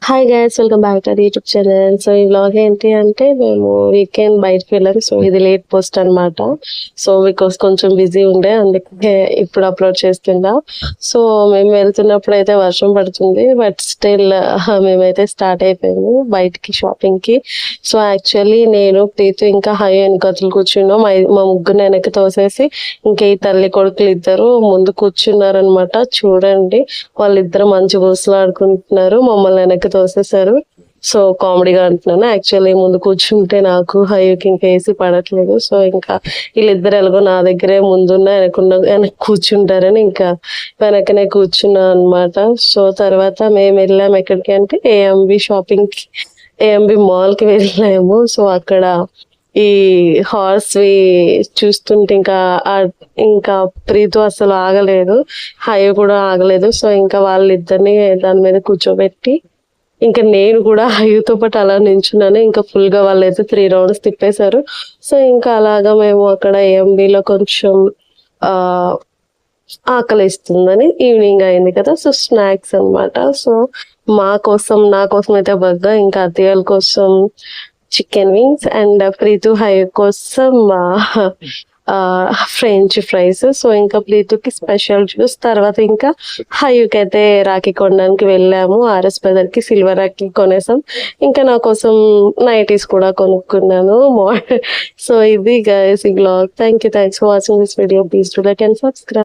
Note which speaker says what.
Speaker 1: Hi guys, welcome back to YouTube channel. So ఈ vlog ఏంటి అంటే మేము వీకెండ్ బయటకు వెళ్ళాం. సో ఇది లేట్ పోస్ట్ అనమాట. సో బికాస్ కొంచెం బిజీ ఉండే, అందుకే ఇప్పుడు అప్లోడ్ చేస్తున్నా. సో మేము వెళ్తున్నప్పుడు అయితే వర్షం పడుతుంది, బట్ స్టిల్ మేమైతే స్టార్ట్ అయిపోయాము బయటికి షాపింగ్ కి. సో యాక్చువల్లీ నేను ప్రీతు ఇంకా హై వెనకతలు కూర్చున్నాం. మా ముగ్గురు వెనక్కి తోసేసి ఇంకా ఈ తల్లి కొడుకులు ఇద్దరు ముందు కూర్చున్నారు అనమాట. చూడండి, వాళ్ళిద్దరు మంచి బూసులు ఆడుకుంటున్నారు, మమ్మల్ని వెనక్కి తోసేశారు. సో కామెడీగా అంటున్నాను. యాక్చువల్లీ ముందు కూర్చుంటే నాకు హైకి ఇంకా ఏసీ పడట్లేదు. సో ఇంకా వీళ్ళిద్దరు ఎలాగో నా దగ్గరే ముందున్న వెనక కూర్చుంటారని ఇంకా వెనకనే కూర్చున్నా అనమాట. సో తర్వాత మేము వెళ్ళాము ఎక్కడికి అంటే ఏఎంబి షాపింగ్ కి, ఏఎంబి మాల్ కి వెళ్ళాము. సో అక్కడ ఈ హార్స్ వి చూస్తుంటే ఇంకా ప్రీతు అసలు ఆగలేదు, హై కూడా ఆగలేదు. సో ఇంకా వాళ్ళిద్దరిని దాని మీద కూర్చోబెట్టి ఇంకా నేను కూడా హైతో పాటు అలా నించున్నాను. ఇంకా ఫుల్ గా వాళ్ళైతే 3 రౌండ్స్ తిప్పేశారు. సో ఇంకా అలాగా మేము అక్కడ ఏఎంబిలో కొంచెం ఆకలిస్తుందని ఈవినింగ్ అయింది కదా, సో స్నాక్స్ అనమాట. సో నా కోసం అయితే బర్గర్, ఇంకా అత్తయ్యల కోసం chicken wings, and Preethu high కోసం ఫ్రెంచ్ ఫ్రైస్. సో ఇంకా ప్రీతుకి స్పెషల్ జ్యూస్. తర్వాత ఇంకా హైకి అయితే రాఖీ కొనడానికి వెళ్ళాము. ఆర్ఎస్ బ్రదర్ కి సిల్వర్ రాఖీ కొనేసాం. ఇంకా నా కోసం నైటీస్ కూడా కొనుక్కున్నాను. సో ఇది గైస్ ఈ blog. Thanks for watching this video. Please do like and subscribe.